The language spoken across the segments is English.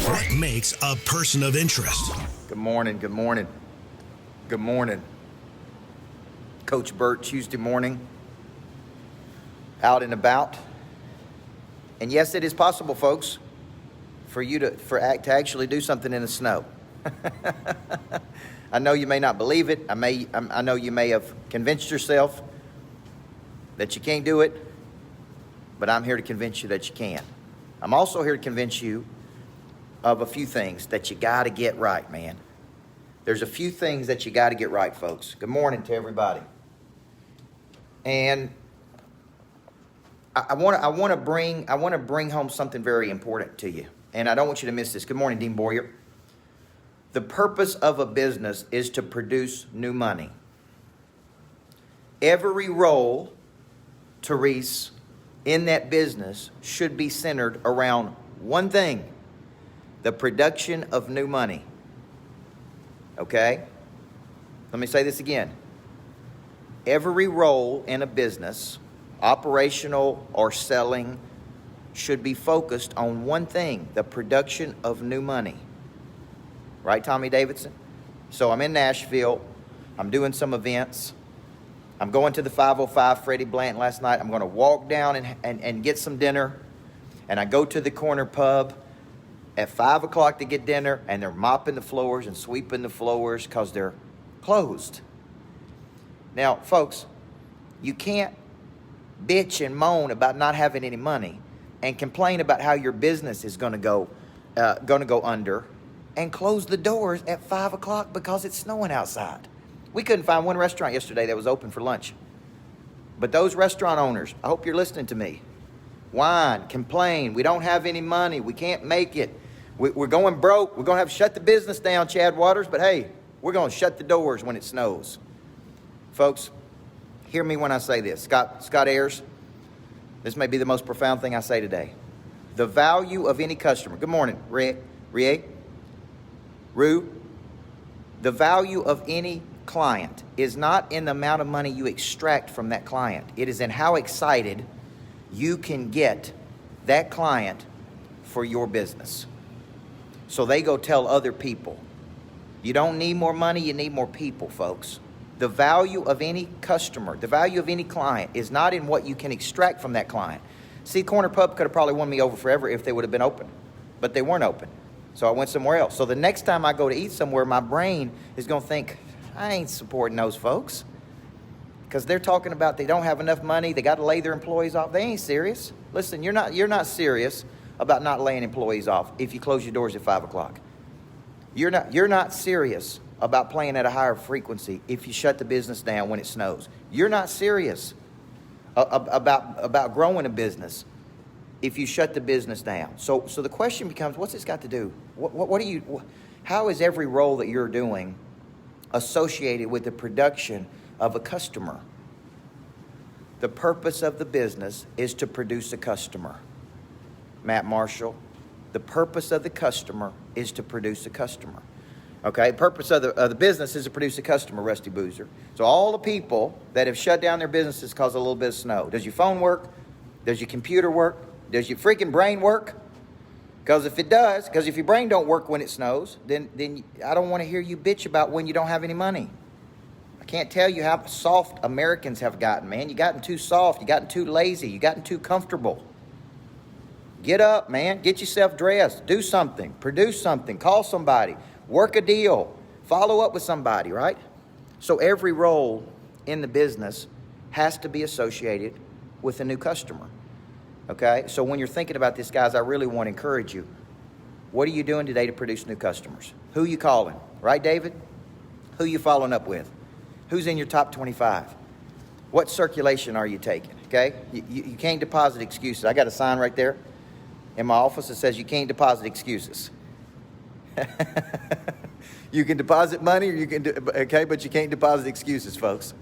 What makes a person of interest? Good morning, good morning, good morning. Coach Burt, Tuesday morning, out and about. And yes, it is possible, folks, for you to actually do something in the snow. I know you may not believe it. I know you may have convinced yourself that you can't do it, but I'm here to convince you that you can. I'm also here to convince you of a few things that you got to get right, man. There's a few things that you got to get right, folks. Good morning to everybody. And I want to bring home something very important to you, and I don't want you to miss this. Good morning, Dean Boyer. The purpose of a business is to produce new money. Every role, Therese, in that business should be centered around one thing: the production of new money. Okay? Let me say this again. Every role in a business, operational or selling, should be focused on one thing: the production of new money. Right, Tommy Davidson? So I'm in Nashville. I'm doing some events. I'm going to the 505 Freddie Blanton last night. I'm going to walk down and get some dinner. And I go to the corner pub at 5 o'clock to get dinner, and they're mopping the floors and sweeping the floors because they're closed. Now, folks, you can't bitch and moan about not having any money and complain about how your business is going to go under and close the doors at 5 o'clock because it's snowing outside. We couldn't find one restaurant yesterday that was open for lunch. But those restaurant owners, I hope you're listening to me, whine, complain, we don't have any money, we can't make it, we're going broke, we're going to have to shut the business down, Chad Waters, but hey, we're going to shut the doors when it snows. Folks, hear me when I say this. Scott Ayers, this may be the most profound thing I say today. The value of any customer, good morning, Rue, the value of any client is not in the amount of money you extract from that client. It is in how excited you can get that client for your business, so they go tell other people. You don't need more money, you need more people, folks. The value of any customer, the value of any client is not in what you can extract from that client. See, Corner Pub could have probably won me over forever if they would have been open, but they weren't open. So I went somewhere else. So the next time I go to eat somewhere, my brain is going to think, I ain't supporting those folks, because they're talking about they don't have enough money, they got to lay their employees off. They ain't serious. Listen, you're not serious about not laying employees off if you close your doors at 5 o'clock. You're not serious about playing at a higher frequency if you shut the business down when it snows. You're not serious about growing a business if you shut the business down. So the question becomes, what's this got to do? How is every role that you're doing associated with the production of a customer? The purpose of the business is to produce a customer. Matt Marshall, the purpose of the customer is to produce a customer. Okay, purpose of the business is to produce a customer, Rusty Boozer. So all the people that have shut down their businesses because of a little bit of snow, does your phone work? Does your computer work? Does your freaking brain work? Because if it does, because if your brain don't work when it snows, then I don't want to hear you bitch about when you don't have any money. I can't tell you how soft Americans have gotten, man. You gotten too soft. You gotten too lazy. You gotten too comfortable. Get up, man. Get yourself dressed. Do something. Produce something. Call somebody. Work a deal. Follow up with somebody, right? So every role in the business has to be associated with a new customer. Okay? So when you're thinking about this, guys, I really want to encourage you. What are you doing today to produce new customers? Who you calling? Right, David? Who you following up with? Who's in your top 25? What circulation are you taking? Okay? You can't deposit excuses. I got a sign right there in my office that says you can't deposit excuses. You can deposit money, or you can but you can't deposit excuses, folks.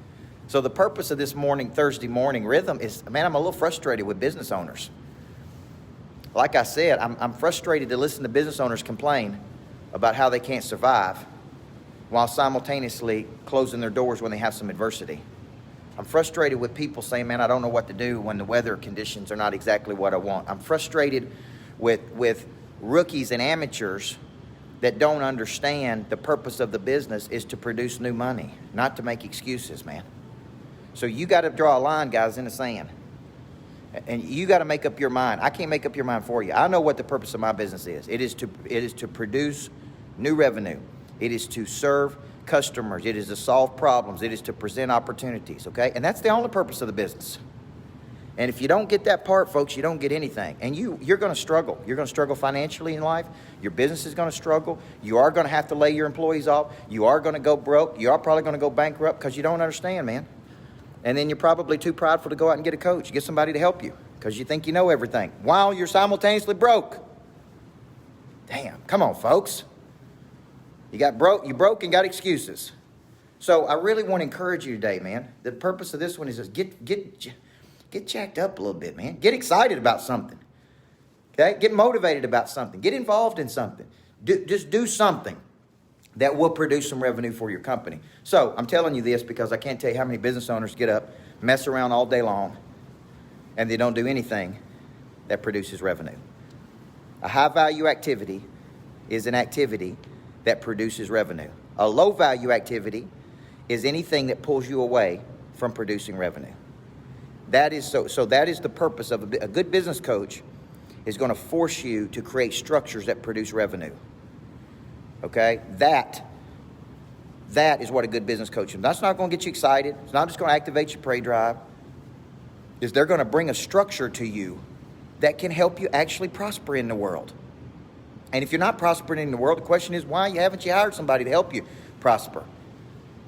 So the purpose of this Thursday morning rhythm is, man, I'm a little frustrated with business owners. Like I said, I'm frustrated to listen to business owners complain about how they can't survive while simultaneously closing their doors when they have some adversity. I'm frustrated with people saying, man, I don't know what to do when the weather conditions are not exactly what I want. I'm frustrated with rookies and amateurs that don't understand the purpose of the business is to produce new money, not to make excuses, man. So you got to draw a line, guys, in the sand. And you got to make up your mind. I can't make up your mind for you. I know what the purpose of my business is. It is to produce new revenue. It is to serve customers. It is to solve problems. It is to present opportunities, okay? And that's the only purpose of the business. And if you don't get that part, folks, you don't get anything. And you're going to struggle. You're going to struggle financially in life. Your business is going to struggle. You are going to have to lay your employees off. You are going to go broke. You are probably going to go bankrupt because you don't understand, man. And then you're probably too prideful to go out and get a coach, get somebody to help you because you think you know everything while you're simultaneously broke. Damn, come on, folks. You broke and got excuses. So I really want to encourage you today, man. The purpose of this one is just get jacked up a little bit, man. Get excited about something. Okay? Get motivated about something. Get involved in something. Just do something that will produce some revenue for your company. So I'm telling you this because I can't tell you how many business owners get up, mess around all day long, and they don't do anything that produces revenue. A high-value activity is an activity that produces revenue. A low-value activity is anything that pulls you away from producing revenue. That is so that is the purpose of a good business coach is going to force you to create structures that produce revenue. Okay? That is what a good business coach is. That's not going to get you excited. It's not just going to activate your prey drive. They're going to bring a structure to you that can help you actually prosper in the world. And if you're not prospering in the world, the question is, why haven't you hired somebody to help you prosper?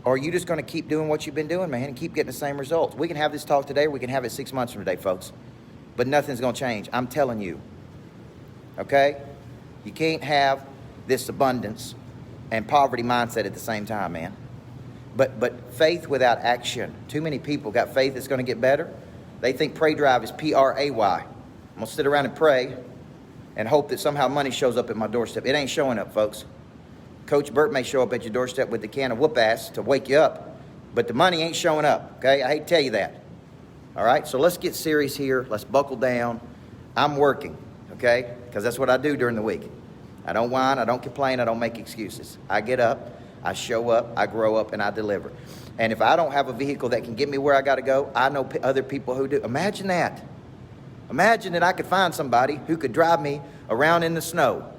Or are you just going to keep doing what you've been doing, man, and keep getting the same results? We can have this talk today, or we can have it 6 months from today, folks. But nothing's going to change. I'm telling you. Okay? You can't have this abundance and poverty mindset at the same time, man. But faith without action. Too many people got faith that's going to get better. They think pray drive is Pray. I'm going to sit around and pray and hope that somehow money shows up at my doorstep. It ain't showing up, folks. Coach Burt may show up at your doorstep with the can of whoop ass to wake you up, but the money ain't showing up, okay? I hate to tell you that. All right, so let's get serious here. Let's buckle down. I'm working, okay? Because that's what I do during the week. I don't whine, I don't complain, I don't make excuses. I get up, I show up, I grow up, and I deliver. And if I don't have a vehicle that can get me where I got to go, I know other people who do. Imagine that. Imagine that I could find somebody who could drive me around in the snow.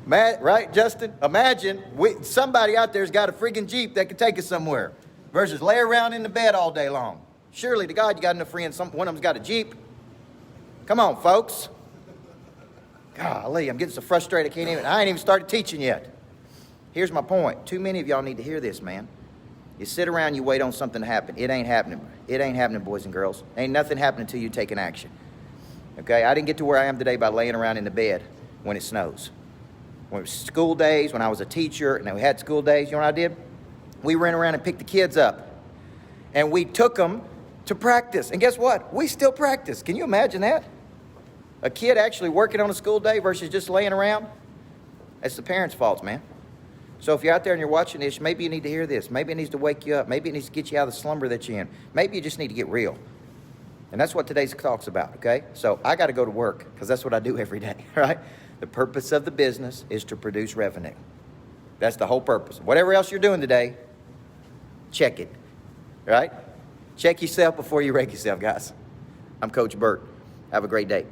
Right, Justin? Imagine somebody out there's got a friggin' Jeep that could take us somewhere versus lay around in the bed all day long. Surely to God you got enough friends, one of them's got a Jeep. Come on, folks. Golly, I'm getting so frustrated I ain't even started teaching yet. Here's my point. Too many of y'all need to hear this, man. You sit around, you wait on something to happen. It ain't happening. It ain't happening, boys and girls. Ain't nothing happening until you take an action. Okay? I didn't get to where I am today by laying around in the bed when it snows. When it was school days, when I was a teacher, and we had school days, you know what I did? We ran around and picked the kids up. And we took them to practice. And guess what? We still practice. Can you imagine that? A kid actually working on a school day versus just laying around? That's the parents' fault, man. So if you're out there and you're watching this, maybe you need to hear this. Maybe it needs to wake you up. Maybe it needs to get you out of the slumber that you're in. Maybe you just need to get real. And that's what today's talk's about, okay? So I got to go to work because that's what I do every day, right? The purpose of the business is to produce revenue. That's the whole purpose. Whatever else you're doing today, check it, right? Check yourself before you wreck yourself, guys. I'm Coach Burt. Have a great day.